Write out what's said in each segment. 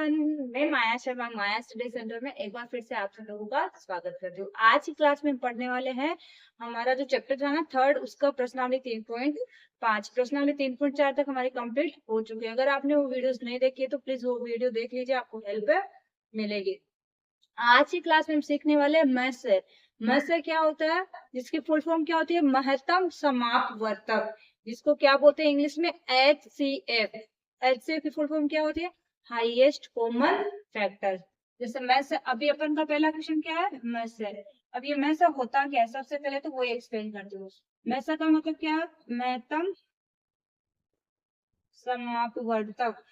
मैं माया शर्मा माया study centre में एक बार फिर से आप सब लोगों का स्वागत करती हूँ। आज की क्लास में हम पढ़ने वाले हैं हमारा जो चैप्टर था ना थर्ड, उसका प्रश्नावली 3.5। प्रश्नावली 3.4 तक हमारी कंप्लीट हो चुकी है। अगर आपने वो वीडियोस नहीं देखी है तो प्लीज वो वीडियो देख लीजिए, आपको हेल्प मिलेगी। आज की क्लास में हम सीखने वाले हैं मैथ्स। मैथ्स क्या होता है, जिसकी फुल फॉर्म क्या होती है, महत्तम समापवर्तक, जिसको क्या बोलते हैं इंग्लिश में HCF। HCF की फुल फॉर्म क्या होती है, हाईएस्ट कॉमन फैक्टर। जैसे मैथ्स अभी अपन का पहला क्वेश्चन क्या है, मैथ्स है। अब ये मैथ्स होता क्या है, सबसे पहले तो वो एक्सप्लेन करती हूँ। मैथ्स का मतलब क्या है, महत्तम समापवर्तक,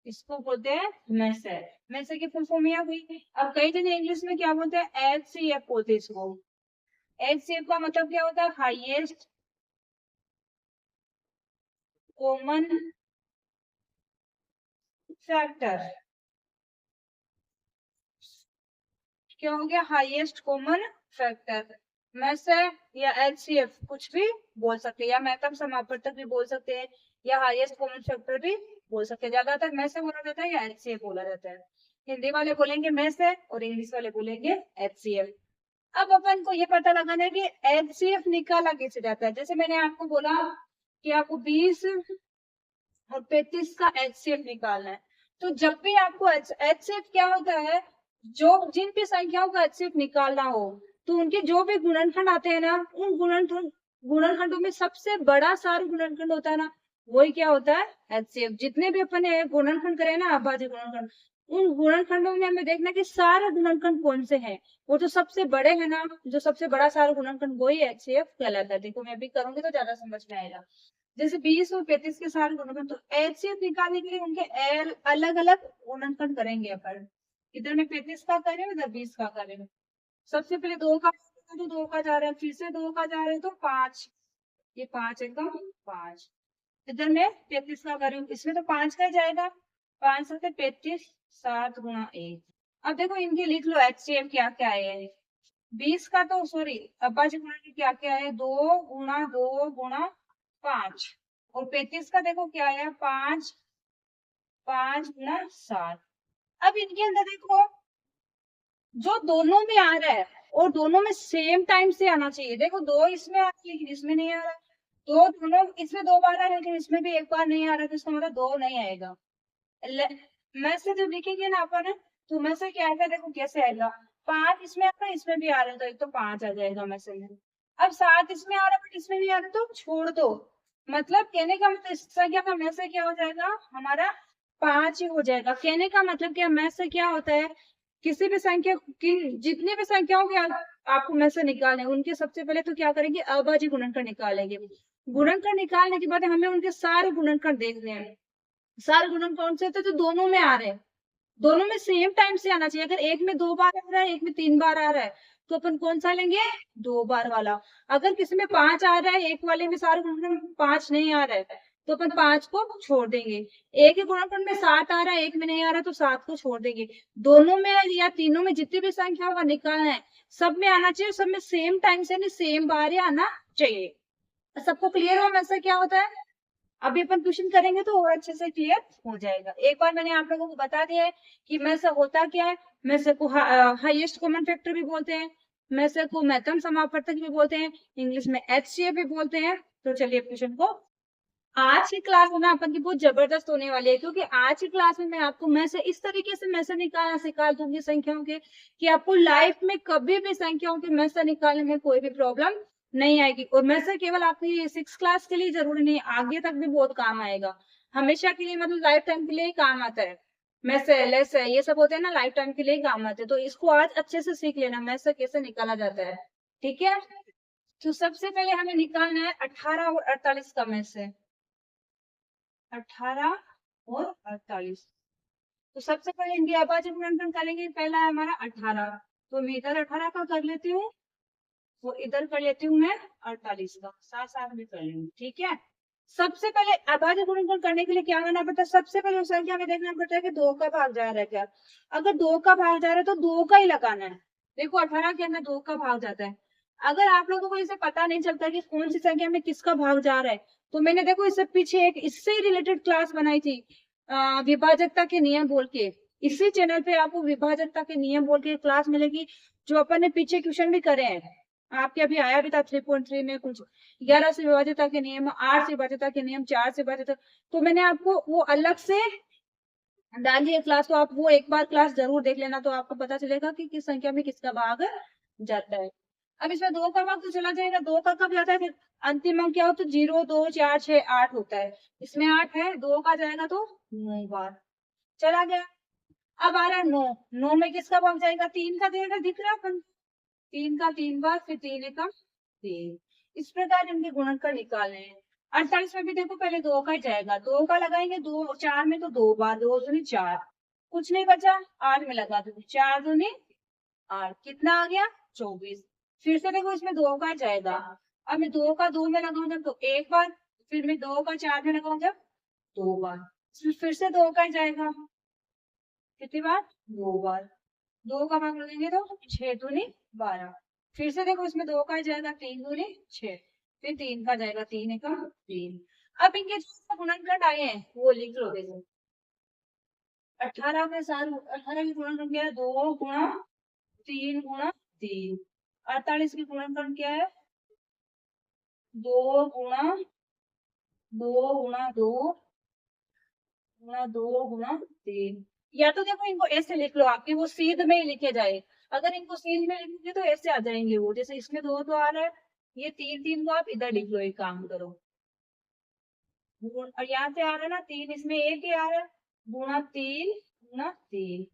इसको बोलते हैं मैसेज। मैसेज की फुल फॉर्म यह हुई। अब कई जने इंग्लिश में क्या बोलते हैं, HCF बोलते हैं इसको। HCF का मतलब क्या होता है, हाईएस्ट कॉमन फैक्टर। क्या हो गया, हाईएस्ट कॉमन फैक्टर। मैसेज या HCF कुछ भी बोल सकते हैं, या महत्तम समापवर्तक भी बोल सकते हैं, या हाईएस्ट कॉमन फैक्टर भी बोल सकते हैं। ज्यादातर मैसेज बोला जाता है या HCF बोला जाता है। हिंदी वाले बोलेंगे मैसेज और इंग्लिश वाले बोलेंगे HCF। अब अपन को ये पता लगाना है कि HCF निकाला कैसे जाता है। जैसे मैंने आपको बोला कि आपको 20 और 35 का HCF निकालना है, तो जब भी आपको HCF क्या होता है, जो जिन भी संख्याओं का HCF निकालना हो तो उनके जो भी गुणनखंड आते हैं ना, उन गुणनखंडों में सबसे बड़ा सारा गुणनखंड होता है ना, वही क्या होता है, HCF। जितने भी अपन ने गुणनखंड करे ना, अभाज्य गुणनखंड, उन गुणनखंडों में हमें देखना कि सारे गुणनखंड कौन से हैं। वो तो सबसे बड़े हैं ना, जो सबसे बड़ा सारा गुणनखंड वही HCF कहलाता है। देखो मैं भी करूंगी तो ज्यादा समझ में आएगा। जैसे 20 और 35 के सारे गुणनखंड, तो HCF निकालने के लिए उनके अलग अलग गुणनखंड करेंगे अपन। इधर में 35 का करें, इधर 20 का करें। सबसे पहले 2 का, तो 2 का जा रहा है, फिर से 2 का जा रहा है तो 5, ये 5 एकदम 5। इधर में 33 का करूँ, इसमें तो 5 का ही जाएगा, 5 से 35, 7 गुणा 1। अब देखो इनके लिख लो HCF क्या क्या है। 20 का तो सॉरी, अभाज्य गुणन क्या क्या है, 2 गुणा 5। और 35 का देखो क्या है, 5, 5 गुणा 7। अब इनके अंदर देखो, जो दोनों में आ रहा है और दोनों में सेम टाइम से आना चाहिए। देखो 2 इसमें आ रहा है लेकिन इसमें नहीं आ रहा, दो दोनों इसमें 2 बार आ रहा है लेकिन इसमें भी 1 बार नहीं आ रहा, तो इसका मतलब 2 नहीं आएगा। मैं से जब लिखेंगे ना अपन, तो मैं से क्या आएगा, देखो कैसे आएगा, 5 इसमें आ रहा है, इसमें भी आ रहा है, तो एक तो 5 आ जाएगा मैसेज में। अब 7 इसमें आ रहा है बट इसमें नहीं आ रहा, तो छोड़ दो। मतलब कहने का मतलब इस संख्या का मैसेज क्या हो जाएगा हमारा, 5 ही हो जाएगा। कहने का मतलब क्या, मैसेज क्या होता है, किसी भी संख्या की, जितनी भी संख्याओं के आपको मैसेज निकालने, उनके सबसे पहले तो क्या करेंगे, अभाज्य गुणनखंड निकालेंगे। गुणनखंड निकालने के बाद हमें उनके सारे गुणनखंड देखने हैं। सारे गुणन कौन से थे, तो दोनों में आ रहे हैं, दोनों में सेम टाइम से आना चाहिए। अगर एक में 2 बार आ रहा है, एक में 3 बार आ रहा है, तो अपन कौन सा लेंगे, 2 बार वाला। अगर किसी में 5 आ रहा है, एक वाले में सारे गुणनखंड 5 नहीं आ रहा है, तो अपन 5 को छोड़ देंगे। एक ही गुणनखंड में 7 आ रहा है, एक में नहीं आ रहा है, तो 7 को छोड़ देंगे। दोनों में या तीनों में जितनी भी संख्याओं का निकालना है, सब में आना चाहिए, सब में सेम टाइम से सेम बार आना चाहिए। सबको क्लियर हो मैसेज क्या होता है। अभी अपन क्वेश्चन करेंगे तो और अच्छे से क्लियर हो जाएगा। एक बार मैंने आप लोगों को बता दिया है कि मैसेज होता क्या है। मैसेज को हाईएस्ट कॉमन फैक्टर भी बोलते हैं, मैसेज को महत्तम समापवर्तक भी बोलते हैं, इंग्लिश में HCF भी बोलते हैं। तो चलिए क्वेश्चन को, आज की क्लास में ना अपन की बहुत जबरदस्त होने वाली है, क्योंकि आज की क्लास में मैं आपको मैसेज इस तरीके से मैसेज निकालना सिखा दूंगी संख्याओं के, कि आपको लाइफ में कभी भी संख्याओं के मैसेज निकालने में कोई भी प्रॉब्लम नहीं आएगी। और मैसेज केवल आपकी 6 क्लास के लिए जरूरी नहीं, आगे तक भी बहुत काम आएगा, हमेशा के लिए, मतलब लाइफ टाइम के लिए ही काम आता है। मैसेज लेस है ये सब होते हैं ना, लाइफ टाइम के लिए ही काम आते हैं। तो इसको आज अच्छे से सीख लेना, मैसेज कैसे निकाला जाता है, ठीक है। तो सबसे पहले हमें निकालना है 18 और 48 का मैसेज। 18 और 48, तो सबसे पहले इनके अभाज्य गुणनखंड करेंगे। पहला है हमारा 18, तो मैं इधर 18 का कर लेती हूँ, वो इधर कर लेती हूँ मैं 48 का, साथ साथ में कर लेंगे, ठीक है। सबसे पहले अभाज्य गुणनखंड करने के लिए क्या करना पड़ता है, सबसे पहले उस संख्या में देखना पड़ता है कि 2 का भाग जा रहा है क्या। अगर 2 का भाग जा रहा है तो 2 का ही लगाना है। देखो 18 के अंदर 2 का भाग जाता है। अगर आप लोगों को इसे पता नहीं चलता कि कौन सी संख्या में किसका भाग जा रहा है, तो मैंने देखो इससे पीछे एक इससे रिलेटेड क्लास बनाई थी, विभाजकता के नियम बोल के, इसी चैनल पे आपको विभाजकता के नियम बोल के क्लास मिलेगी, जो अपन ने पीछे क्वेश्चन भी करे हैं, आपके अभी आया भी था 3.3 में कुछ 11 से विभाजकता के नियम, 8 से विभाजकता के नियम, 4 से विभाजकता, तो मैंने आपको वो अलग से डाली है क्लास, तो आप वो एक बार क्लास जरूर देख लेना, तो आपको पता चलेगा कि किस संख्या में किसका भाग जाता है। अब इसमें 2 का भाग तो चला जाएगा, 2 का कब जाता है, फिर अंतिम अंक क्या होता है, 0 2 4 6 8 होता है, इसमें 8 है, 2 का जाएगा तो 9 बार चला गया। अब आ रहा है 9, 9 में किसका भाग जाएगा, 3 का जाएगा, दिख रहा है अपन, 3 का 3 बार, फिर 3 एकम 3, इस प्रकार इनके गुणनखंड निकालने हैं। 48 में भी देखो पहले 2 का ही जाएगा, 2 का लगाएंगे, 2 4 में तो 2 बार, 2 दूनी 4, कुछ नहीं बचा, 8 में लगा दूंगी, 4 दूनी 8, कितना आ गया 24। फिर से देखो इसमें 2 का जाएगा, अब मैं 2 का 2 में लगाऊं जब तो 1 बार, फिर मैं 2 का 4 में लगाऊं जब 2 बार, फिर से 2 का जाएगा, कितनी बार 2 बार, 2 का भाग लगेंगे तो 6 दूनी 12, फिर से देखो इसमें 2 का जाएगा, 3 दूनी 6, फिर 3 का जाएगा, 3 एकम 3। अब इनके जो गुणनखंड आए हैं वो लिख लो, देखो 18 के साथ 18 की गुणनखंड क्या है, 2 गुणा 3 गुणा 3, 48 की गुणनखंड क्या है, 2 गुणा 2 गुणा 2 गुणा 2 गुणा 3, या तो देखो इनको ऐसे लिख लो, आपके वो सीध में ही लिखे जाए, अगर इनको सीध में लिखोगे तो ऐसे आ जाएंगे वो, जैसे इसमें 2 तो आ रहा है, ये 3 3 को आप इधर लिख लो, एक काम करो, और यहाँ से आ रहा है ना 3, इसमें एक ही आ रहा है, गुणा 3 गुणा 3,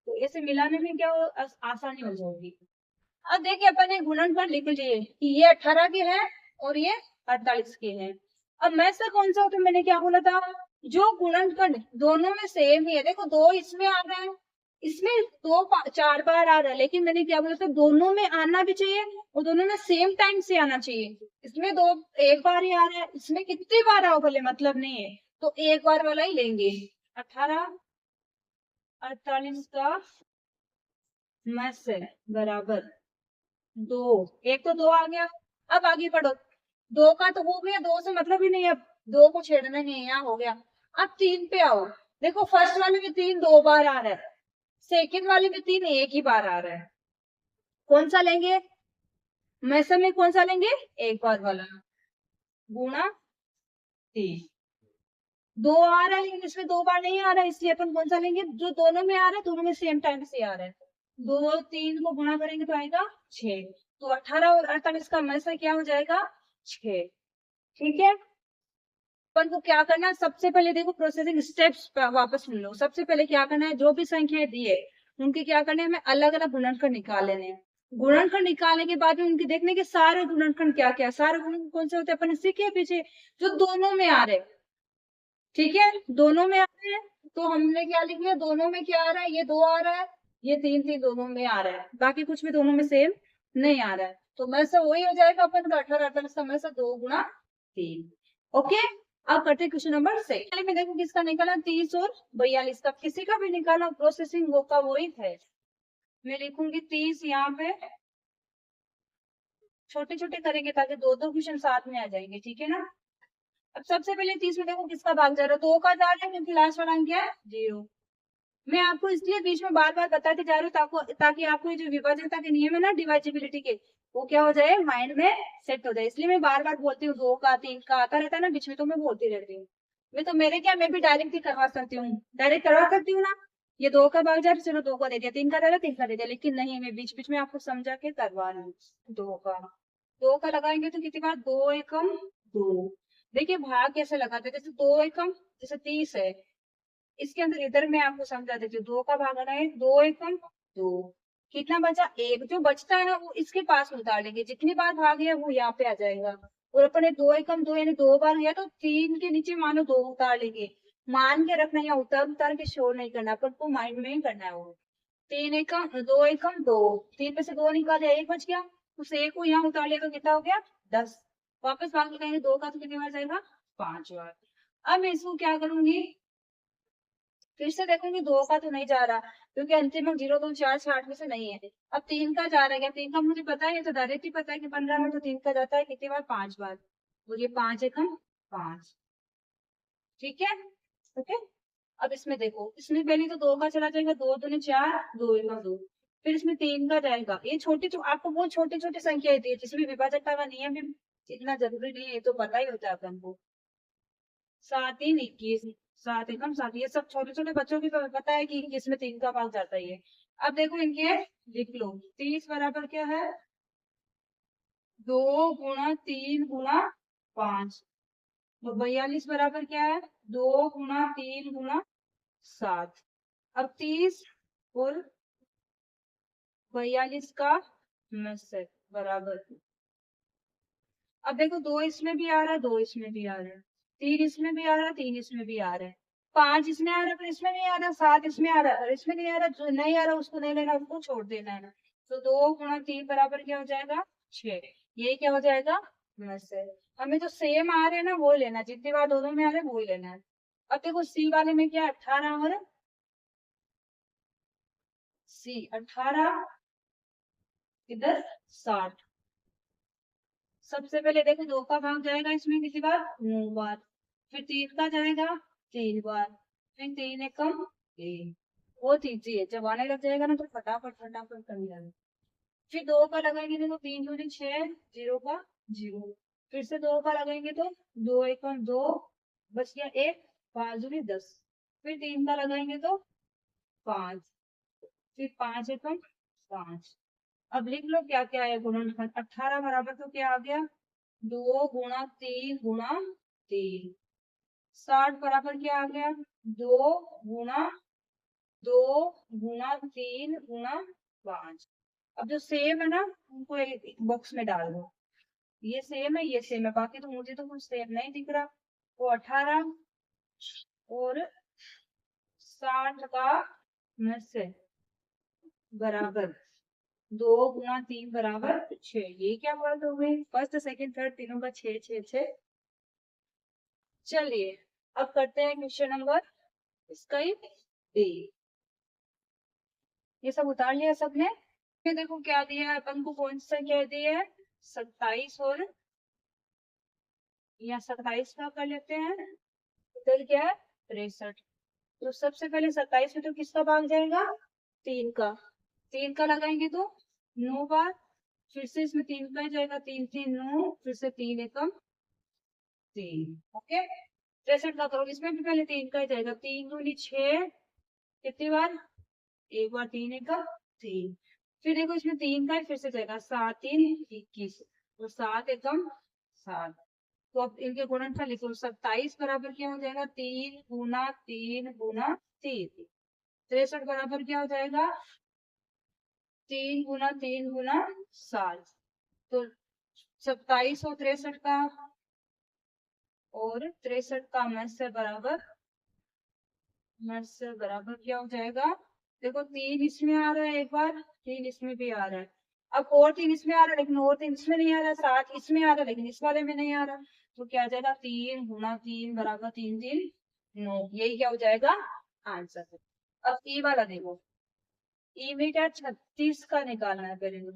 तो ऐसे मिलाने में क्या आसानी हो जाएगी। अब देखिए अपन ने गुणनफल लिख लिए कि ये 18 के हैं और ये 48 के हैं। अब मैं से कौन सा होता है, मैंने क्या बोला था, जो गुणनखंड दोनों में सेम ही है, देखो 2 इसमें आ रहा है, इसमें 2 4 बार आ रहा है, लेकिन मैंने क्या बोला था, दोनों में आना भी चाहिए और दोनों में सेम टाइम से आना चाहिए। इसमें 2 एक बार ही आ रहा है, इसमें कितनी बार आओ भले मतलब नहीं है, तो एक बार वाला ही लेंगे। 18 48 का मैं से बराबर 2, एक तो 2 आ गया, अब आगे बढ़ो, 2 का तो हो गया, 2 से मतलब ही नहीं है, अब 2 को छेड़ना नहीं है, यहाँ हो गया। अब 3 पे आओ, देखो फर्स्ट वाले में 3 2 बार आ रहा है, सेकंड वाले में 3 एक ही बार आ रहा है, कौन सा लेंगे, मैसे में कौन सा लेंगे, एक बार वाला, गुणा 3, 2 आ रहा है लेकिन इसमें 2 बार नहीं आ रहा है, इसलिए अपन कौन सा लेंगे, जो दोनों में आ रहा है, दोनों में सेम टाइम से आ रहा है, 2 3 को गुणा करेंगे तो आएगा 6, तो 18 और 48 का में से क्या हो जाएगा 6, ठीक है। अपन को क्या करना है, सबसे पहले देखो प्रोसेसिंग स्टेप्स वापस सुन लो, सबसे पहले क्या करना है, जो भी संख्याएं दी है उनके क्या करने हैं, हमें अलग अलग गुणनखंड निकाल लेने हैं। गुणनखंड निकालने के बाद में उनके देखने के सारे गुणनखंड क्या क्या, सारे गुणनखंड कौन से होते हैं, अपन सीखे पीछे, जो दोनों में आ रहे, ठीक है, दोनों में आ रहे हैं, तो हमने क्या लिख लिया, दोनों में क्या आ रहा है, ये 2 आ रहा है, ये 3 3 दोनों में आ रहा है, बाकी कुछ भी दोनों में सेम नहीं आ रहा है, तो मैं से वही हो जाएगा अपन का 18 48 का में से 2 गुणा 3, ओके। अब करते हैं क्वेश्चन नंबर 6 में, देखो किसका निकाला, 30 और 42 का, किसी का भी निकाला, प्रोसेसिंग वो का वही है, मैं लिखूंगी 30 यहाँ पे, छोटे छोटे करेंगे ताकि दो दो क्वेश्चन साथ में आ जाएंगे, ठीक है ना। अब सबसे पहले 30 में देखो किसका भाग जा रहा है, 2 का जा रहा है, क्योंकि लास्ट वाला अंक क्या है 0। मैं आपको इसलिए बीच में बार बार बताते जा रही हूँ ताकि आपको ये जो विभाजकता के नियम है ना डिवाइजिबिलिटी के, वो क्या हो जाए, माइंड में सेट हो जाए, इसलिए मैं बार बार बोलती हूँ, 2 का 3 का आता रहता है ना बीच में, तो मैं बोलती रहती हूँ। मैं तो मेरे क्या, मैं भी डायरेक्ट ही करवा सकती हूँ, डायरेक्ट करवा सकती हूँ ना, ये 2 का भाग जा रहा है, चलो 2 का दे दिया, 3 का दे दिया, 3 का दे दिया, लेकिन नहीं, मैं बीच बीच में आपको समझा के करवा रही हूँ। 2 का लगाएंगे तो कितनी बार, 2 एकम 2, देखिए भाग कैसे लगाते हैं, जैसे 2 एकम, जैसे 30 है, इसके अंदर इधर मैं आपको समझा देती हूँ, 2 का भागना है, 2 एकम 2, कितना बचा, एक, जो बचता है ना वो इसके पास उतार लेंगे, जितनी बार भागे है वो यहाँ पे आ जाएगा, और अपने 2 एकम 2 यानी 2 बार गया तो 3 के नीचे मानो 2 उतार लेंगे, मान के रखना, या उतार उतार के शोर नहीं करना, पर को माइंड में ही करना है वो। 3 एकम 2 एकम 2, 3 में से 2 निकाल दिया, 1 बच गया, उस 1 को यहाँ उतार लिया तो कितना हो गया 10, वापस भाग लगाएंगे, 2 का तो कितनी बार जाएगा 5 बार। अब मैं इसको क्या करूंगी, फिर से देखूंगी, 2 का तो नहीं जा रहा, क्योंकि अंतिम अंक 0 2 4 6 8 में से नहीं है, अब 3 का जा रहा है, क्या 3 का मुझे पता है, तो डायरेक्ट ही पता है कि 15 में तो 3 का जाता है कितनी बार, 5 बार, तो ये 5 एकम 5, ठीक है, ओके। अब इसमें देखो, इसमें पहले तो 2 का चला जाएगा, 2 दूनी 4, 2 एका 2। फिर इसमें 3 का जाएगा। ये आपको बहुत छोटी-छोटी संख्या दी है, जिसमें विभाजकता का नियम भी इतना जरूरी नहीं है, ये तो पता ही होता है अपन को। 7 3 21, 7 एकम 7, ये सब छोटे-छोटे बच्चों की तो पता है कि इसमें 3 का भाग जाता ही है। अब देखो इनके लिख लो, 30 बराबर क्या है, 2 गुणा 3 गुणा 5। तो 42 बराबर क्या है, 2 गुणा 3 गुणा 7। अब 30 और 42 का मसक बराबर। अब देखो 2 इसमें भी आ रहा है, 2 इसमें भी आ रहा है, 3 इसमें भी आ रहा है, 3 इसमें भी आ रहा है, 5 इसमें आ रहा है पर इसमें नहीं आ रहा, 7 इसमें आ रहा है और इसमें नहीं आ रहा। जो नहीं आ रहा उसको नहीं लेना, उसको छोड़ देना है ना। तो 2 गुणा 3 बराबर क्या हो जाएगा, 6। ये क्या हो जाएगा, मसक। हमें जो सेम आ रहे हैं ना वो लेना, जितनी बार दोनों में आ रहे हैं वो लेना है। अब देखो सी वाले में क्या 18 और सी 18 इधर 60। सबसे पहले देखो 2 का भाग जाएगा इसमें किसी बार 9 बार, फिर 3 का जाएगा 3 बार, फिर 3 एकम 3। बहुत इजी है, जब आने लग जाएगा ना तो फटाफट फटाफट कर लिया। फिर 2 का लगाएंगे देखो, 3 दूनी 6, 0 का 0। फिर से 2 का लगाएंगे तो 2 एकम 2, बच गया 1, 5 दूनी 10। फिर 3 का लगाएंगे तो 5, फिर 5 एकम 5। अब लिख लो क्या क्या है गुणनफल। 18 बराबर तो क्या आ गया, 2 गुणा 3 गुणा 3। 60 बराबर क्या आ गया, 2 गुणा 2 गुणा 3 गुणा 5। अब जो सेम है ना उनको एक बॉक्स में डाल दो, ये सेम है ये सेम है, बाकी तो मुझे तो कुछ सेम नहीं दिख रहा। वो 18 और 60 का में से बराबर 2 गुणा 3 बराबर 6। ये क्या बात हो गई, फर्स्ट सेकंड थर्ड तीनों का 6 6 6। चलिए अब करते हैं क्वेश्चन नंबर इसका ही डी। ये सब उतार लिया सबने। फिर देखो क्या दिया है अपन को, कौन सा क्या दिया है, 27 और या 27 का कर लेते हैं, इधर क्या है 63। तो सबसे पहले 27 में तो किसका भाग जाएगा, 3 का। 3 का लगाएंगे तो 9 बार, फिर से इसमें 3 का ही जाएगा, 3 3 9, फिर से 3 एकम 3। ओके 63 का करो, इसमें भी पहले 3 का ही जाएगा, 3 दूनी 6, कितनी बार, एक बार, 3 एकम 3। फिर देखो इसमें 3 का ही फिर से जाएगा, 7 3 21 और 7 एकम 7। तो अब इनके गुणनफल लिखो, 27 बराबर क्या हो जाएगा, 3 गुना 3 गुना 3। 63 बराबर क्या हो जाएगा, 3 गुना 3 गुना 7। तो 27 और 63 का और 63 का में से बराबर क्या हो जाएगा। देखो 3 इसमें आ रहा है, एक बार 3 इसमें भी आ रहा है, अब और 3 इसमें आ रहा है लेकिन और 3 इसमें नहीं आ रहा, 7 इसमें आ रहा है लेकिन इस वाले में नहीं आ रहा। तो क्या आ जाएगा, 3 गुना 3 बराबर 3 3 9। यही क्या हो जाएगा आंसर। अब ई वाला देखो, ई में क्या 36 का निकालना है पहले तो,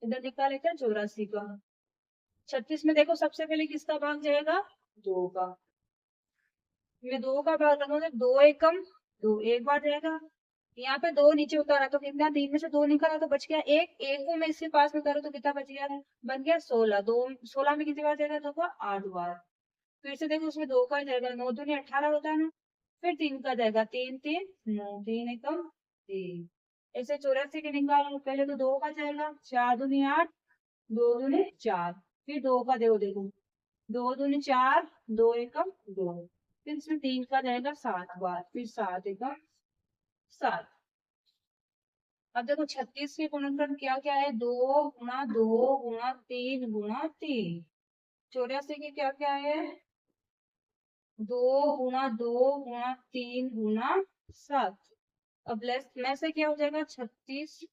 इधर निकाले क्या 84 का। 36 में देखो सबसे पहले किसका भाग जाएगा, 2 का। मैं 2 का भाग लगाऊंगा, 2 एकम 2, एक बार जाएगा। यहाँ पे 2 नीचे उतारा तो कितना, 3 में से 2 निकाला तो बच गया 1, एक को मैं इसके पास में उतारू तो कितना बच गया, बन गया 16। 2 16 में कितनी बार जाएगा, देखो 8 बार। फिर से देखो उसमें 2 का जाएगा, 9 दूनी 18 होता है ना। फिर 3 का जाएगा, 3 3 9, 3 एकम 3। ऐसे 84 के निकालो, पहले तो 2 का जाएगा, 4 दूनी 8, 2 दूनी 4। फिर 2 का देखो देखो, 2 दूनी 4, 2 एकम 2। फिर इसमें 3 का जाएगा 7 बार, फिर 7 एकम 7। अब देखो 36 के गुणनफल क्या क्या है, 2 गुणा 2 गुणा 3 गुणा 3। 84 के क्या क्या है, 2 गुणा 2 गुणा 3 गुणा 7। अब लेस में से क्या हो जाएगा, 36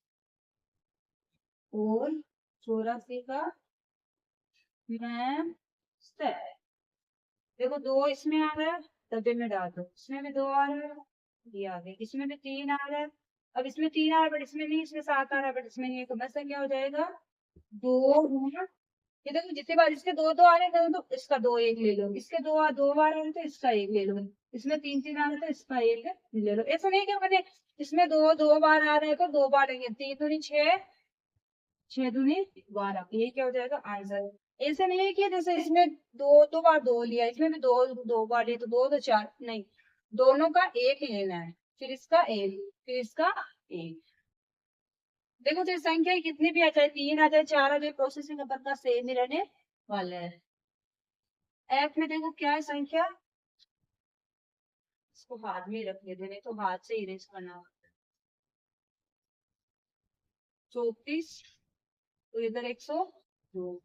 और 84 का मैं से। देखो 2 इसमें आ रहा है, डब्बे में डाल दो, इसमें भी 2 आ रहा है, ये आ गया, इसमें भी 3 आ रहा है। अब इसमें 3 आ रहा है बट इसमें नहीं, इसमें 7 आ रहा है बट इसमें नहीं है, तो बस क्या हो जाएगा, 2 गुणा ये देखो जितनी बार इसके दो दो आ रहे हैं तो इसका दो एक ले लो, इसके दो बार आ रहे हैं तो इसका एक ले लो, इसमें तीन तीन आ रहे हैं तो इसका एक ले लो। ऐसा नहीं कि मैंने इसमें दो दो बार आ रहे हैं तो दो बार लेंगे, तीन दूनी छह, छह दूनी बारह, ये क्या हो जाएगा आंसर। ऐसे नहीं है कि जैसे इसमें दो दो बार दो लिया, इसमें भी दो दो बार लिया तो दो दो चार, नहीं, दोनों का एक लेना है, फिर इसका एक, फिर इसका एक। देखो चाहे संख्या कितनी भी आ जाए, तीन आ जाए चार आ जाए, प्रोसेसिंग नंबर का सेम ही रहने वाला है। एफ में देखो क्या है संख्या, इसको हाथ में रख लेते, नहीं तो हाथ से इरेज करना। 34, तो इधर 102।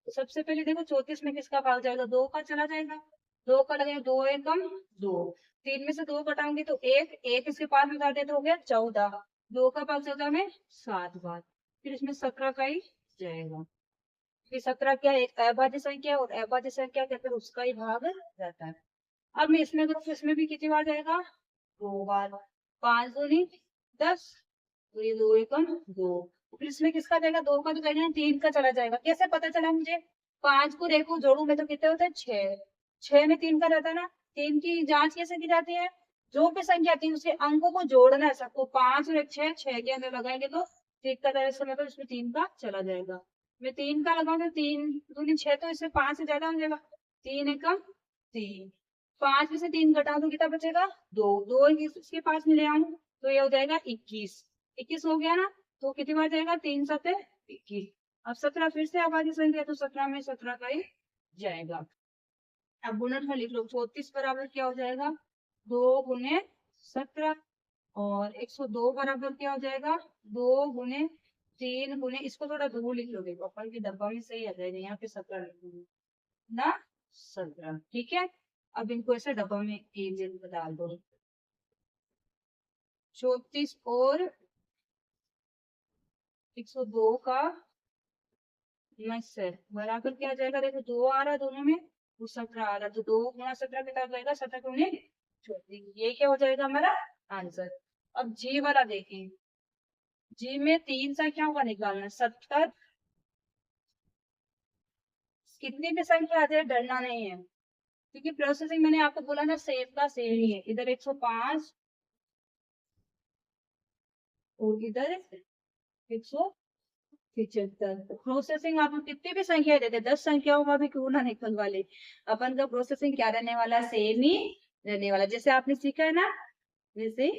तो सबसे पहले देखो 34 में किसका भाग जाएगा, दो का चला जाएगा, दो का लगेगा, दो एकम दो, तीन में से दो घटाऊंगी तो एक, एक इसके पास में काटे तो हो गया 14, दो का भाग 14 में 7 बार, फिर इसमें 17 का ही जाएगा। फिर 17 क्या है, एक अभाज्य संख्या है, और अभाज्य संख्या कहते हैं उसका ही भाग रहता है। अब मैं इसमें करूँ तो इसमें भी कितनी बार जाएगा, दो बार, पांच दूनी 10, तो ये दो एकम दो, फिर इसमें किसका जाएगा, दो का तो जाएगा, तीन का चला जाएगा। कैसे पता चला मुझे, पांच को देखो जोड़ू में तो कितने होते हैं, छह, छह में तीन का रहता है ना, तीन की जांच कैसे की जाती है, जो भी संख्या आती है उसके अंकों को जोड़ना है सबको, पांच और एक छह, छह के अंदर लगाएंगे तो ठीक का जाएगा, समय पर इसमें तीन का चला जाएगा। मैं तीन का लगाऊं तो तीन दूनी छह, तो इससे पांच से ज्यादा हो जाएगा, तीन एकम तीन, पांच में से तीन घटाऊं तो कितना बचेगा, दो, दो इसके पास में ले आऊं तो ये हो जाएगा 21, 21 हो गया ना, तो कितनी बार जाएगा, तीन सत्ते 21। अब 17 फिर से आबादी संख्या, तो 17 में 17 का ही जाएगा। अब गुणनफल लिख लो, 34 बराबर क्या हो जाएगा, दो गुने 17, और 102 बराबर क्या हो जाएगा, दो गुने तीन गुने, इसको थोड़ा दूर लिख लोगे अपन के डब्बा में सही आ जाएगा, यहाँ पे 17 लिख लोगे ना, 17, ठीक है। अब इनको ऐसे डब्बा में एक जगह डाल दो, 34 और 102 का मत्स्य बराबर क्या आ जाएगा, देखो दो आ रहा है दोनों में, वो 17 आ रहा है, तो दो गुणा 17 कितना हो जाएगा, 17 गुणे 34, ये क्या हो जाएगा हमारा आंसर। अब जी वाला देखें, जी में तीन संख्याओं का निकालना है, 70, कितनी भी संख्या आ जाए डरना नहीं है, क्योंकि प्रोसेसिंग मैंने आपको बोला ना सेम का सेम ही है, इधर 105 और इधर 175। प्रोसेसिंग आप कितनी भी संख्या देते, 10 संख्याओं का भी क्यों ना निकलवा ले, अपन का प्रोसेसिंग क्या रहने वाला है, सेम ही रहने वाला, जैसे आपने सीखा है ना वैसे ही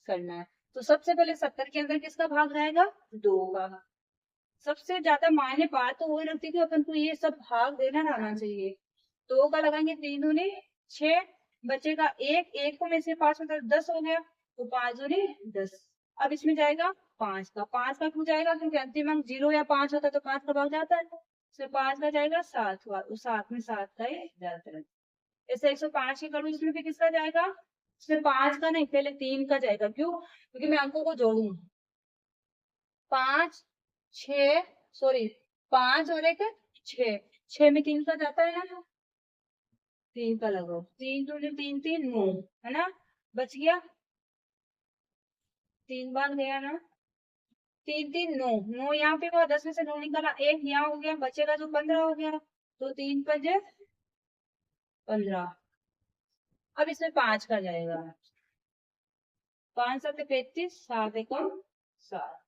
करना है। तो सबसे पहले 70 के अंदर किसका भाग रहेगा, दो का। सबसे ज्यादा मायने बात तो वही रखती है कि अपन को ये सब भाग देना रहना चाहिए। दो का लगाएंगे, तीन दूनी छह, बचेगा एक, एक को में से पांच में 10 हो गया, तो पांच दूनी 10। अब इसमें जाएगा पांच का, पांच का क्यों जाएगा, क्योंकि अंतिम अंक जीरो या पांच होता है तो पांच का भाग जाता है, इसमें पांच का जाएगा सात का, उस सात में सात का ही जाता है। ऐसे 105 की करूँ, इसमें भी किसका जाएगा, इसमें पांच का नहीं, पहले तीन का जाएगा, क्यों, क्योंकि मैं अंकों को जोड़ू, पांच छ, सॉरी, पांच और एक छह, छह में तीन का जाता है ना, तीन का लगाओ, तीन दूनी तीन, तीन नौ, है ना, बच गया, तीन बार गया ना, तीन तीन नौ, नौ यहाँ पे हुआ, 10 में से नौ निकाला, एक यहाँ हो गया, बचेगा जो 15 हो गया, तो तीन पंजे 15। अब इसमें पांच का जाएगा, पांच सात 35, सात एकम सात।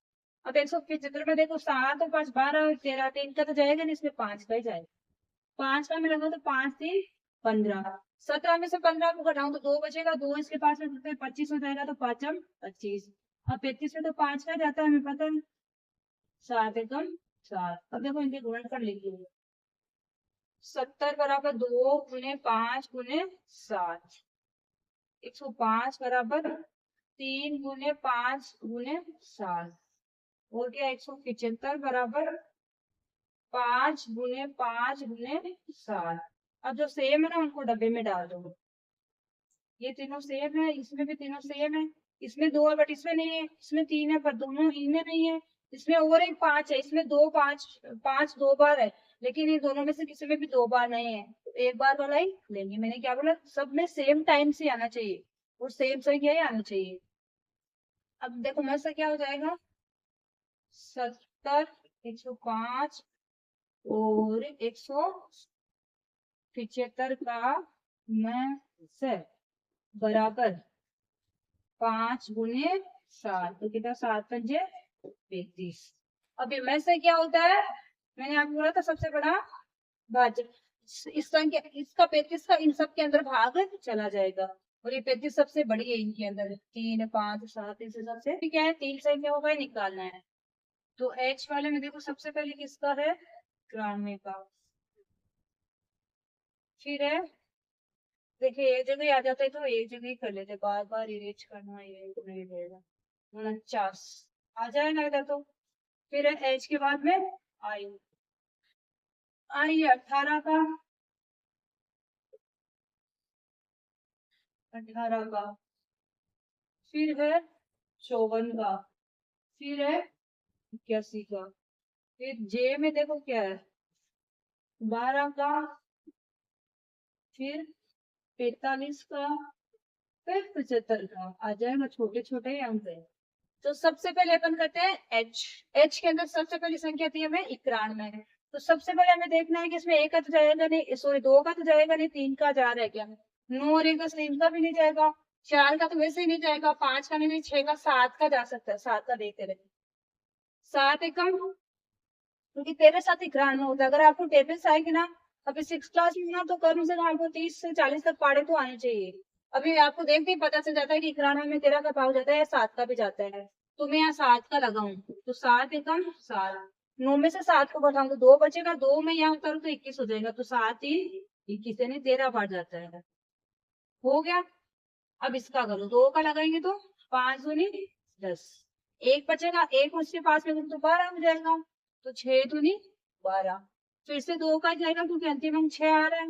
अब 175 में देखो, सात और पांच 12 13, तीन का तो जाएगा नहीं, इसमें पांच का ही जाएगा, पांच का मैं लगाऊ तो पांच तीन 15, 17 में से 15 को घटाऊं तो दो बचेगा, दो इसके पास में 25 हो जाएगा, तो पांचम 25। अब 35 में तो पांच का जाता है, हमें पता है, सात एकम सात। अब देखो इनके गुणनफल लिखिए, 70 बराबर दो गुने पांच गुने सात, 105 बराबर तीन गुने पांच गुने सात, हो गया 175 बराबर पांच गुने पांच गुने सात। अब जो सेम है ना उनको डब्बे में डाल दो, ये तीनों सेम है, इसमें भी तीनों सेम है, इसमें दो है बट इसमें नहीं है, इसमें तीन है पर दोनों इनमें नहीं है, इसमें और एक पांच है, इसमें दो पांच, पांच दो बार है, लेकिन इन दोनों में से किसी में भी दो बार नहीं है, तो एक बार वाला ही लेंगे। मैंने क्या बोला, सब में सेम टाइम से आना चाहिए और सेम संख्या ही आना चाहिए। अब देखो मैं से क्या हो जाएगा, 70, 105 और 175 का मैं से बराबर 5 गुने 7, तो कितना 7 पंजे 35। अभी में से क्या होता है, मैंने आपको बोला था सबसे बड़ा भाजक, इस संख्या इसका 35 का इन सब के अंदर भाग चला जाएगा, और ये 35 सबसे बड़ी है इनके अंदर, 3 5 7 इस हिसाब से क्या है, 3 संख्या होगा निकालना है। तो एच वाले में देखो सबसे पहले किसका है, 93 का। फिर है, देखिए एक जगह आ जाता है तो एक जगह ही कर लेते, बार बार इरेज करना ये नहीं रहेगा। 49 आ जाएगा इधर तो। फिर है एच के बाद में आई, आई 18 का, 18 का। फिर है 54 का। फिर है 81 का। फिर जे में देखो क्या है, 12 का। फिर 45 का। फिर 75 का। आ जाएगा, छोटे छोटे ही अंक है। तो सबसे पहले अपन करते हैं एच। एच के अंदर सबसे पहली संख्या थी हमें 91। तो सबसे पहले हमें देखना है कि इसमें एक का तो जाएगा नहीं, सॉरी 2 का तो जाएगा नहीं, 3 का जा रहा है क्या, 9 और 1 3 का भी नहीं जाएगा, 4 का तो वैसे ही नहीं जाएगा, 5 का नहीं, 6 का, 7 का जा सकता है, 7 का देखते रहे। 7 एकम, क्योंकि तेरे साथ 91 होता है, अगर आपको टेबल्स आएगी ना अभी 6 क्लास में ना, तो कम से कम आपको 30 से 40 तक पाड़े तो आने चाहिए। अभी आपको देखते ही पता चल जाता है कि 91 में 13 का भाग जाता है, 7 का भी जाता है। तो मैं यहाँ 7 का लगाऊं, तो 7 एकम 7, 9 में से 7 को घटाऊं तो 2 बचेगा, 2 में यहाँ उतारू तो 21 हो जाएगा, तो 7 ही 21 यानी 13 बार जाता है। हो गया। अब इसका करो, 2 का लगाएंगे तो 5 दूनी 10, एक बचेगा, एक उसके पास में तो 12 हो जाएगा, तो 6 दूनी 12। फिर से 2 का जाएगा क्योंकि अंतिम अंक 6 आ रहा है,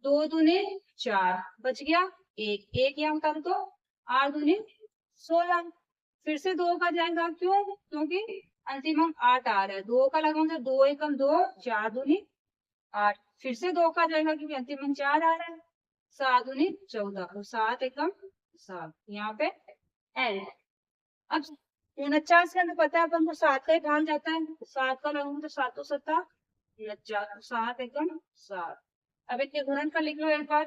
2 दूनी 4 बच गया, एक एक यहाँ उतारो तो 8 दूनी 16। फिर से 2 का जाएगा, क्यों, क्योंकि अंतिम अंक 8 आ रहा है, 2 का लगाऊंगा 2 एकम 2, 4 दूनी 8। फिर से 2 का जाएगा क्योंकि अंतिम अंक 4 आ रहा है, 7 दूनी 14, और 7 एकम 7, यहाँ पे एंड। अब 49 के अंदर पता है अपन को 7 का ही भाग जाता है, 7 का लगाऊंगा तो 7 7 49, 7 एकम 7। अब इनके गुणन का लिख लो एक बार,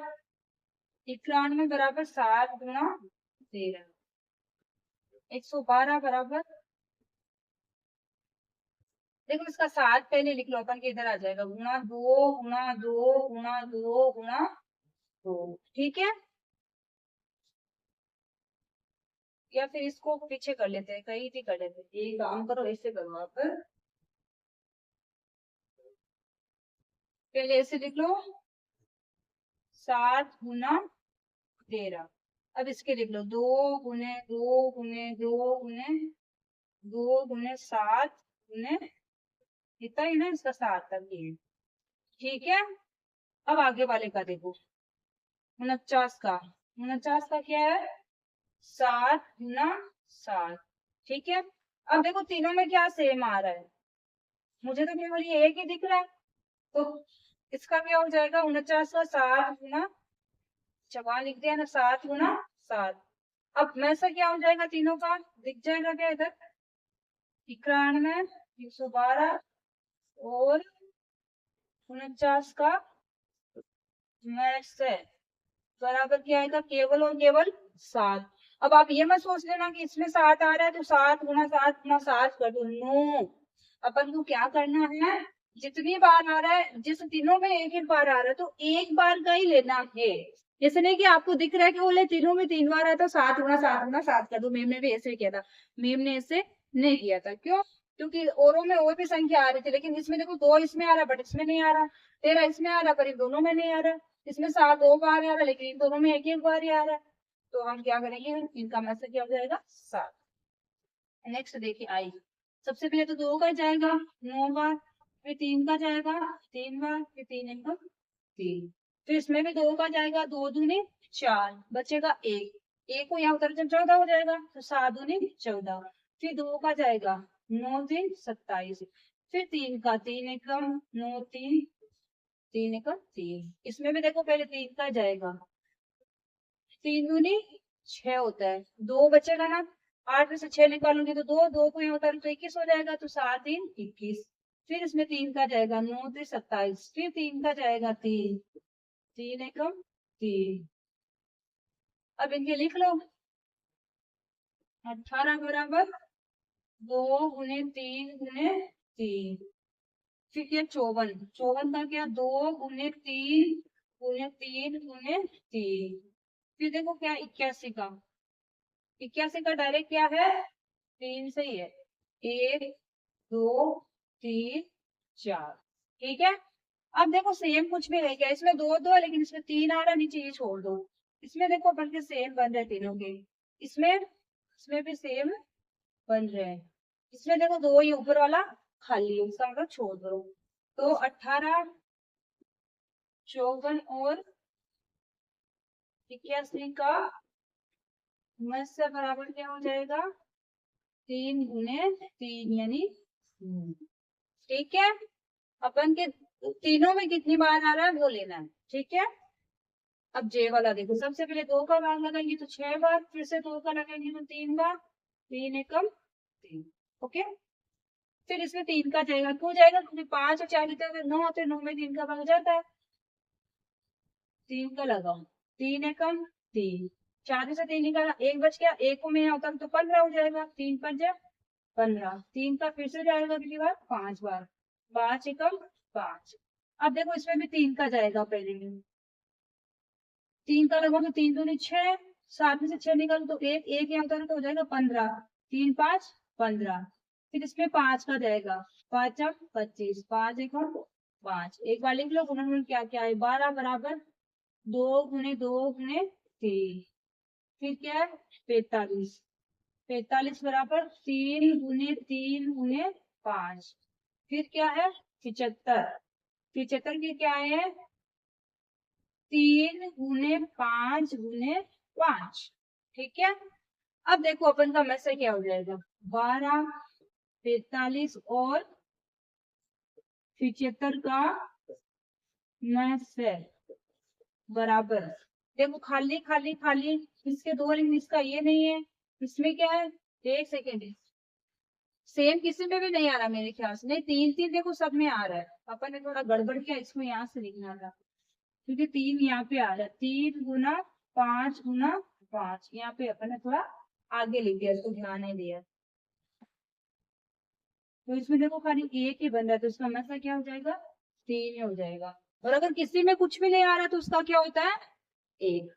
91 बराबर 7 गुना 13, 112 बराबर, देखो इसका 7 पहले लिख लो अपन के, इधर आ जाएगा, गुना 2 गुना 2 गुना 2 गुना 2, ठीक है। या फिर इसको पीछे कर लेते हैं, कहीं भी कर लेते हैं, एक काम करो ऐसे करो आप, पहले ऐसे लिख लो 7 गुना 13। अब इसके लिख लो 2 गुने 2 गुने 2 गुने 2 गुने 7 गुने, इतना ही ना, इसका 7 तक ही है, ठीक है। अब आगे वाले का देखो, 49 का क्या है, 7 गुना 7, ठीक है। अब देखो तीनों में क्या सेम आ रहा है, मुझे तो केवल ये एक ही दिख रहा है, तो इसका क्या हो जाएगा, 49 का 7 गुना, वहां लिख दिया ना 7 गुना 7। अब में से क्या हो जाएगा, तीनों का दिख जाएगा क्या इधर, 91 112 और 49 का में से बराबर क्या आएगा, केवल और केवल 7। अब आप ये मत सोच लेना कि इसमें 7 आ रहा है तो 7 गुना 7 गुना 7 कर दो, नो। अपन को क्या करना है, जितनी बार आ रहा है, जिस तीनों में एक एक बार आ रहा है तो एक बार का ही लेना है। जैसे नहीं कि आपको दिख रहा है कि बोले तीनों में 3 बार आया तो 7 गुना 7 गुना 7 कर दो, मेम ने भी ऐसे किया था, मेम ने ऐसे नहीं किया था, क्यों, क्योंकि औरों में और भी संख्या आ रही थी, लेकिन इसमें देखो 2 इसमें आ रहा है बट इसमें नहीं आ रहा, 13 इसमें आ रहा पर इन दोनों में नहीं आ रहा, इसमें 7 2 बार आ रहा है लेकिन इन दोनों में एक एक बार ही आ रहा है, तो हम क्या करेंगे, इनका मैसेज क्या हो जाएगा, 7। नेक्स्ट देखिए आई, सबसे पहले तो 2 का जाएगा 9 बार, फिर 3 का जाएगा 3 बार, फिर 3 एक 3, फिर इसमें भी 2 का जाएगा, 2 दूनी 4 बचेगा, एक को यहाँ उतर 14 हो जाएगा, तो 7 दूनी 14। फिर 2 का जाएगा 9 3 27, फिर 3 का 3 एकम 9 3 3 एकम 3, इसमें भी देखो पहले 3 का जाएगा, 3 दूनी 6 होता है, 2 बचेगा ना, 8 में से 6 निकालूंगी तो 2 2 को यहाँ उतारू तो 21 हो जाएगा, तो 7 3 21। फिर इसमें 3 का जाएगा 9 3 27, फिर 3 का जाएगा 3, 3 एकम 3। अब इनके लिख लो, 18 बराबर 2 गुने 3 गुने 3, फिर क्या 54, 54 का क्या 2 गुने 3 गुने 3 गुने 3, फिर देखो क्या 81 का, 81 का डायरेक्ट क्या है 3 से ही है, 1 2 3 4, ठीक है। अब देखो सेम कुछ भी नहीं, क्या इसमें दो दो है लेकिन इसमें 3 आ रहा, नीचे ये छोड़ दो। इसमें देखो अपन के सेम बन रहे तीनों के, इसमें भी सेम बन रहे हैं। इसमें देखो 2 ही ऊपर वाला खाली है, इसका मतलब छोड़ दो। तो 18 54 और 81 का मस से बराबर क्या हो जाएगा 3 गुने 3 यानी, ठीक है। अपन के तीनों में कितनी बार आ रहा है वो लेना है, ठीक है। अब जे वाला देखो, सबसे पहले 2 का भाग लगाएंगे तो 6 बार, फिर से 2 का लगाएंगे तो 3 बार, 3 एकम 3, ओके। फिर इसमें 3 का जाएगा, क्यों जाएगा क्योंकि 5 और 4 के 9 होते, 9 में 3 का भाग जाता है, 3 का लगाओ, 3 एकम 3, 4 से 3 निकाला, 1 बच गया, 1 को में होता तो 15 हो जाएगा, 3 पर जा 15, 3 का फिर से जाएगा कितनी बार 5 बार, 5 एकम 5। अब देखो इसमें भी 3 का जाएगा, पहले 3 का लगाओ तो 3 दूनी 6, 7 में से 6 निकालो तो 1, 1 यहाँ उतारो तो हो जाएगा 15, 3 5 15। फिर इसमें 5 का जाएगा, 5 25, 5 एक और 5, एक बार लिख लो गुणनफल क्या क्या है, 12 बराबर 2 गुने 2 गुने 3, फिर क्या है 45, 45 बराबर 3 गुने 3 गुने 5, फिर क्या है 75, 75 की क्या है 3 गुने 5 गुने 5, ठीक है। अब देखो अपन का मैसेज क्या हो जाएगा 12 45 और 75 का मैसेज बराबर, देखो खाली खाली खाली, इसके दो लेकिन इसका ये नहीं है, इसमें क्या है, एक सेकेंड, सेम किसी में भी नहीं आ रहा मेरे ख्याल से, नहीं 3 3 देखो सब में आ रहा है, अपन ने थोड़ा गड़बड़ किया, इसको यहाँ से लिखना था क्योंकि 3 यहाँ पे आ रहा है, 3 गुना 5 गुना 5, यहाँ पे अपन ने थोड़ा आगे लिख दिया, इसको ध्यान नहीं दिया, तो इसमें देखो खाली एक ही बन रहा है, तो इसका मतलब क्या हो जाएगा 3 ही हो जाएगा। और अगर किसी में कुछ भी नहीं आ रहा तो उसका क्या होता है 1,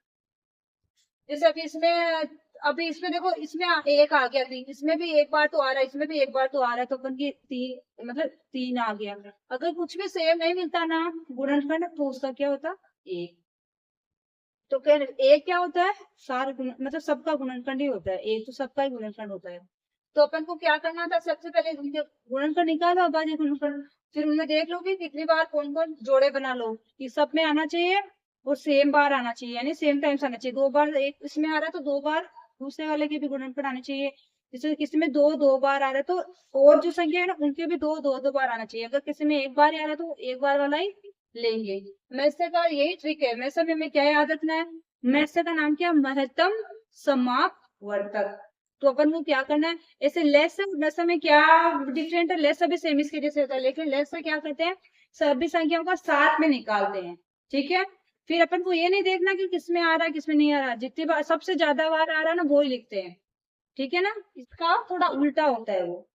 जैसे अभी इसमें देखो इसमें एक आ गया 3, इसमें भी एक बार तो आ रहा है, इसमें भी एक बार तो आ रहा है, तो अपन की 3 मतलब 3 आ गया। अगर कुछ भी सेम नहीं मिलता ना गुणनफल, तो उसका क्या होता 1। तो फिर एक क्या होता है सारे मतलब सबका गुणनफल ही होता है, एक तो सबका ही गुणनफल होता है। तो अपन को क्या करना था, सबसे पहले गुणनफल निकालो, अब आगे गुणनफल, फिर उनमें देख लो कि कितनी बार कौन कौन जोड़े बना लो, कि सब में आना चाहिए और सेम बार आना चाहिए, यानी सेम टाइम से आना चाहिए, 2 बार एक इसमें आ रहा है तो 2 बार दूसरे वाले के भी गुणनफल आने चाहिए, जैसे किसी में 2 2 बार आ रहा है तो और जो संख्या है ना उनके भी 2 2 बार आना चाहिए, अगर किसी में एक बार आ रहा है तो एक बार वाला ही लेंगे। मैसे का यही ट्रिक है, मैसे में हमें क्या याद रखना है, मैसे का नाम क्या, महत्तम समापवर्तक। तो अपन को क्या करना है, ऐसे लेस और मैसे में क्या डिफरेंट है, लेस भी सेम इसके जैसे होता है, लेकिन लेस से क्या करते हैं सभी संख्याओं का साथ में निकालते हैं, ठीक है। फिर अपन को ये नहीं देखना कि किसमें आ रहा है किसमें नहीं आ रहा, जितनी बार सबसे ज्यादा बार आ रहा है ना वो ही लिखते हैं, ठीक है ना, इसका थोड़ा उल्टा होता है वो,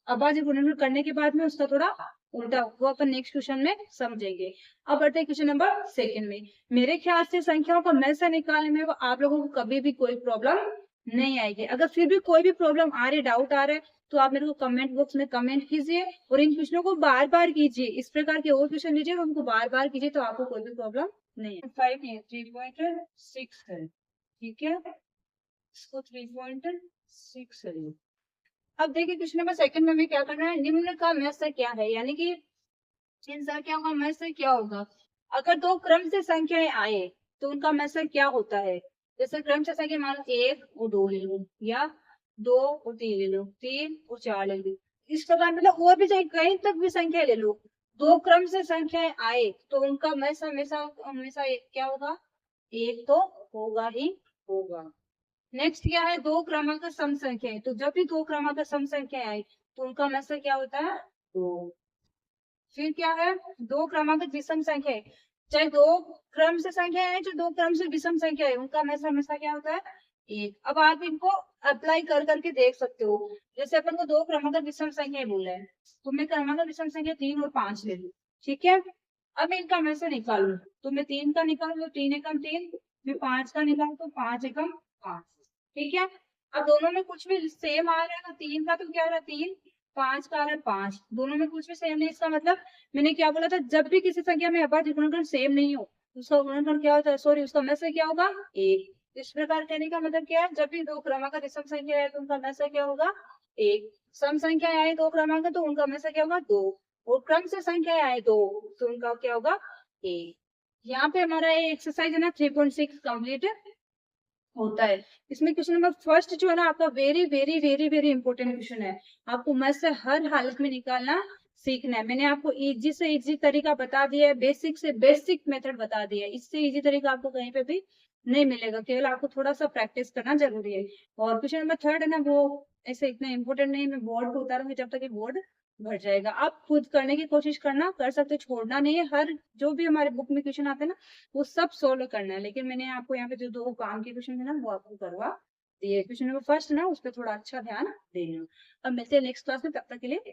अबाजी गुणनफल करने के बाद में उसका थोड़ा उल्टा, वो अपन नेक्स्ट क्वेश्चन में समझेंगे। अब बढ़ते हैं क्वेश्चन नंबर 2 में। मेरे ख्याल से संख्याओं का मैसे निकालने में आप लोगों को कभी भी कोई प्रॉब्लम नहीं आएगी, अगर फिर भी कोई भी प्रॉब्लम आ रही, डाउट आ रहा है तो आप मेरे को कमेंट बॉक्स में कमेंट कीजिए और इन क्वेश्चनों को बार बार कीजिए, इस प्रकार के और क्वेश्चन लीजिए उनको बार बार कीजिए, तो आपको कोई भी प्रॉब्लम नहीं है। 3.6 है, ठीक है, इसको 3.6 है। अब देखिए क्वेश्चन नंबर 2 में हमें क्या करना है, निम्न का मैसे क्या है, यानी कि इन संख्याओं का मैसे क्या होगा, अगर 2 क्रम से संख्याएं आए तो उनका मैसे क्या होता है, जैसे क्रम से संख्या मान लो 1 और 2 ले लो, या 2 और 3 ले लो, 3 और 4 ले लो, इस प्रकार मतलब और भी चाहे कहीं तक भी संख्या ले लो, 2 क्रम से संख्याएं आए तो उनका मैसे हमेशा हमेशा क्या होगा, 1 तो होगा ही होगा। नेक्स्ट क्या है, 2 क्रमांक सम संख्या है, तो जब भी 2 क्रमांक सम संख्या आए तो उनका मैसे क्या होता है 2। फिर क्या है, दो क्रमांक विषम संख्या है, चाहे दो क्रम से संख्या है चाहे दो क्रम से विषम संख्या है, उनका हमेशा हमेशा क्या होता है, एक। अब आप इनको अप्लाई कर करके देख सकते हो। जैसे अपन को दो क्रमांक विषम संख्या बोला है, तो मैं क्रमांक विषम संख्या 3 और 5 ले लू, ठीक है। अब मैं इनका हमेशा निकालू, तो मैं 3 का निकालू तो 3 एकम 3, फिर 5 का निकालू तो 5 एकम 5, ठीक है। अब दोनों में कुछ भी सेम आ रहा है ना, 3 का तो क्या आ रहा है 3, 5 का आ रहा है 5, दोनों में कुछ भी सेम नहीं, इसका मतलब मैंने क्या बोला था, जब भी किसी संख्या में अभाज्य गुणनखंड सेम नहीं हो, उसका गुणनखंड क्या होता है, सॉरी उसका हमेशा क्या होगा, एक। इस प्रकार कहने का मतलब क्या है, जब भी दो क्रमांक विषम संख्या है तो उनका हमेशा क्या होगा, एक। सम संख्या आए दो क्रमांक तो उनका हमेशा क्या होगा, दो। और क्रम से संख्या आए दो तो उनका क्या होगा, एक। यहाँ पे हमारा ये एक्सरसाइज है ना 3.6 कंप्लीट होता है। इसमें क्वेश्चन नंबर फर्स्ट जो है ना आपका very very very very important question है, आपको मैथ से हर हालत में निकालना सीखना है। मैंने आपको इजी से इजी तरीका बता दिया है, बेसिक से बेसिक मेथड बता दिया है, इससे इजी तरीका आपको कहीं पे भी नहीं मिलेगा, केवल आपको थोड़ा सा प्रैक्टिस करना जरूरी है। और क्वेश्चन नंबर थर्ड है ना, वो ऐसे इतना इंपॉर्टेंट नहीं, मैं बोर्ड को उतारूंगी जब तक ये बोर्ड भर जाएगा। आप खुद करने की कोशिश करना, कर सकते, छोड़ना नहीं है। हर जो भी हमारे बुक में क्वेश्चन आते हैं ना वो सब सोल्व करना है, लेकिन मैंने आपको यहाँ पे जो दो काम के क्वेश्चन है ना वो आपको करवा दिए। क्वेश्चन नंबर फर्स्ट ना उस पर थोड़ा अच्छा ध्यान देना। अब मिलते हैं नेक्स्ट क्लास में, तब तक के लिए